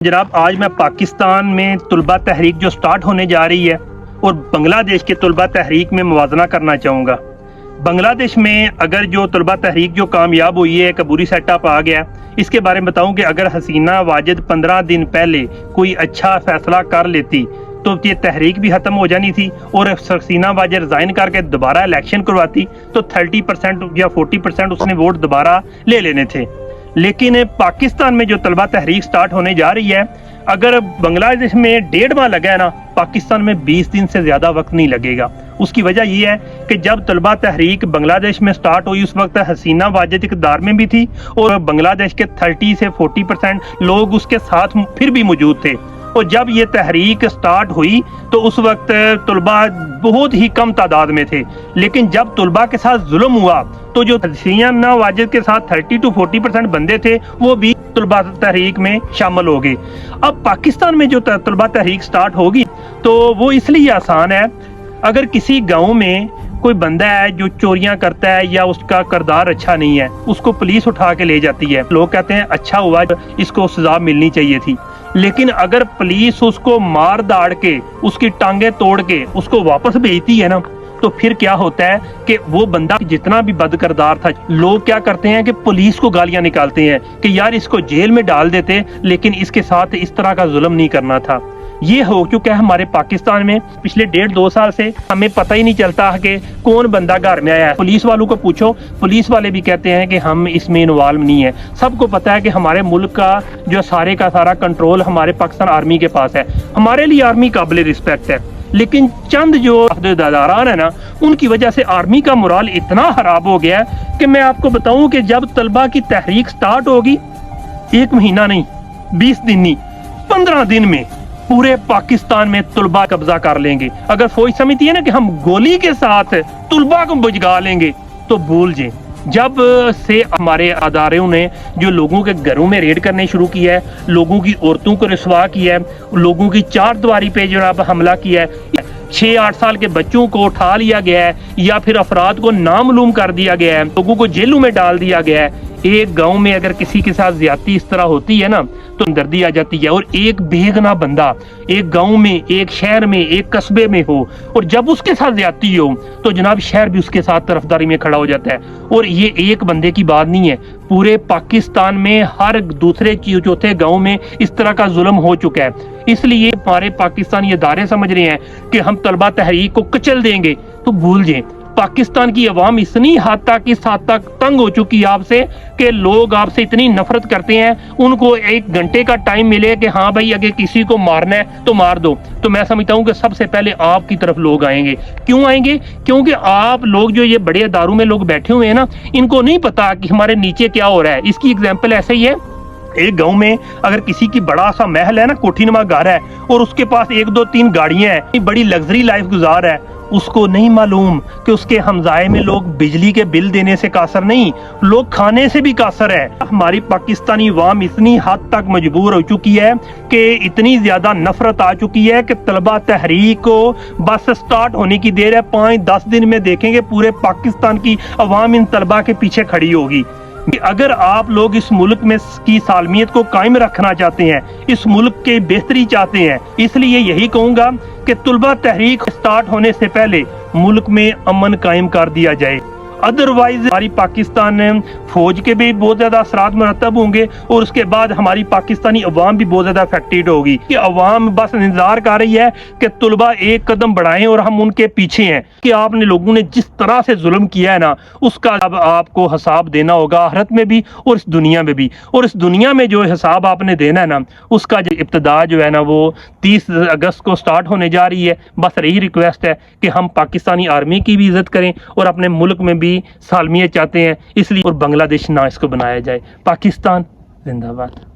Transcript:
जनाब आज मैं पाकिस्तान में तलबा तहरीक जो स्टार्ट होने जा रही है और बांग्लादेश के तलबा तहरीक में मुवाजना करना चाहूँगा। बांग्लादेश में अगर जो तलबा तहरीक जो कामयाब हुई है, एक अबूरी सेटअप आ गया, इसके बारे में बताऊँ कि अगर हसीना वाजिद 15 दिन पहले कोई अच्छा फैसला कर लेती तो ये तहरीक भी ख़त्म हो जानी थी और हसीना वाजिद रिज़ाइन करके दोबारा इलेक्शन करवाती तो 30% या 40% उसने वोट दोबारा ले लेने थे। लेकिन पाकिस्तान में जो तलबा तहरीक स्टार्ट होने जा रही है, अगर बांग्लादेश में 1.5 माह लगा है ना, पाकिस्तान में 20 दिन से ज़्यादा वक्त नहीं लगेगा। उसकी वजह ये है कि जब तलबा तहरीक बांग्लादेश में स्टार्ट हुई उस वक्त हसीना वाजिद इक़्तिदार में भी थी और बांग्लादेश के 30 से 40% लोग उसके साथ फिर भी मौजूद थे। और जब ये तहरीक स्टार्ट हुई तो उस वक्त तलबा बहुत ही कम तादाद में थे, लेकिन जब तलबा के साथ जुल्म हुआ तो जो हसीना वाजिद के साथ 30 to 40% बंदे थे वो भी तलबा तहरीक में शामिल हो गए। अब पाकिस्तान में जो तलबा तहरीक स्टार्ट होगी तो वो इसलिए आसान है, अगर किसी गांव में कोई बंदा है जो चोरियां करता है या उसका किरदार अच्छा नहीं है, उसको पुलिस उठा के ले जाती है, लोग कहते हैं अच्छा हुआ, इसको सजा मिलनी चाहिए थी। लेकिन अगर पुलिस उसको मार दाड़ के उसकी टांगे तोड़ के उसको वापस भेजती है ना, तो फिर क्या होता है कि वो बंदा जितना भी बद किरदार था, लोग क्या करते हैं कि पुलिस को गालियां निकालते हैं कि यार इसको जेल में डाल देते, लेकिन इसके साथ इस तरह का जुल्म नहीं करना था। ये हो चुका है हमारे पाकिस्तान में पिछले 1.5-2 साल से। हमें पता ही नहीं चलता कि कौन बंदा घर में आया है। पुलिस वालों को पूछो, पुलिस वाले भी कहते हैं कि हम इसमें इन्वॉल्व नहीं है। सबको पता है कि हमारे मुल्क का जो सारे का सारा कंट्रोल हमारे पाकिस्तान आर्मी के पास है। हमारे लिए आर्मी काबिल रिस्पेक्ट है, लेकिन चंद जो अहदेदारान है ना, उनकी वजह से आर्मी का मोराल इतना खराब हो गया है कि मैं आपको बताऊं कि जब तलबा की तहरीक स्टार्ट होगी, 1 महीना नहीं, 20 दिन नहीं, 15 दिन में पूरे पाकिस्तान में तलबा कब्जा कर लेंगे। अगर फौज समझती है ना कि हम गोली के साथ तलबा को बुझगा लेंगे तो भूल जाए। जब से हमारे अदारों ने जो लोगों के घरों में रेड करने शुरू किया है, लोगों की औरतों को रुसवा किया है, लोगों की चारदीवारी पे जो हमला किया है, 6-8 साल के बच्चों को उठा लिया गया है या फिर अफराद को नामालूम कर दिया गया है, लोगों को जेलों में डाल दिया गया है। एक गांव में अगर किसी के साथ ज्यादती इस तरह होती है ना तो हमदर्दी आ जाती है। और एक बेगुनाह बंदा एक गांव में, एक शहर में, एक कस्बे में हो और जब उसके साथ ज्यादती हो तो जनाब शहर भी उसके साथ तरफदारी में खड़ा हो जाता है। और ये एक बंदे की बात नहीं है, पूरे पाकिस्तान में हर दूसरे चौथे गांव में इस तरह का जुल्म हो चुका है। इसलिए हमारे पाकिस्तानी इदारे समझ रहे हैं कि हम तलबा तहरीक को कुचल देंगे, तो भूल जाएं। पाकिस्तान की अवाम इतनी हद तक तंग हो चुकी है आपसे कि लोग आपसे इतनी नफरत करते हैं, उनको 1 घंटे का टाइम मिले कि हाँ भाई अगर किसी को मारना है तो मार दो, तो मैं समझता हूँ कि सबसे पहले आपकी तरफ लोग आएंगे। क्यों आएंगे? क्योंकि आप लोग जो ये बड़े अदारों में लोग बैठे हुए हैं ना, इनको नहीं पता कि हमारे नीचे क्या हो रहा है। इसकी एग्जाम्पल ऐसे ही है, एक गांव में अगर किसी की बड़ा सा महल है ना, कोठीनुमा घर है, और उसके पास 1-2-3 गाड़ियां हैं, बड़ी लग्जरी लाइफ गुजार है, उसको नहीं मालूम कि उसके हमजाए में लोग बिजली के बिल देने से कासर नहीं, लोग खाने से भी कासर है। हमारी पाकिस्तानी अवाम इतनी हद तक मजबूर हो चुकी है कि इतनी ज्यादा नफरत आ चुकी है कि तलबा तहरीक को बस स्टार्ट होने की देर है। 5-10 दिन में देखेंगे पूरे पाकिस्तान की अवाम इन तलबा के पीछे खड़ी होगी। अगर आप लोग इस मुल्क में की सालमियत को कायम रखना चाहते हैं, इस मुल्क के बेहतरी चाहते हैं, इसलिए यही कहूंगा कि तलबा तहरीक स्टार्ट होने से पहले मुल्क में अमन कायम कर दिया जाए। अदरवाइज हमारी पाकिस्तान फौज के भी बहुत ज्यादा असरात मुरतब होंगे और उसके बाद हमारी पाकिस्तानी अवाम भी बहुत ज्यादा अफेक्टेड होगी कि अवाम बस इंतजार कर रही है कि तलबा एक कदम बढ़ाएं और हम उनके पीछे हैं कि आपने लोगों ने जिस तरह से जुल्म किया है ना, उसका अब आपको हिसाब देना होगा, आखिरत में भी और इस दुनिया में भी। और इस दुनिया में जो हिसाब आपने देना है ना, उसका जो इब्तिदा जो है ना वो 30 अगस्त को स्टार्ट होने जा रही है। बस यही रिक्वेस्ट है कि हम पाकिस्तानी आर्मी की भी इज्जत करें और अपने मुल्क में भी सालमियत चाहते हैं, इसलिए और बांग्लादेश ना इसको बनाया जाए। पाकिस्तान जिंदाबाद।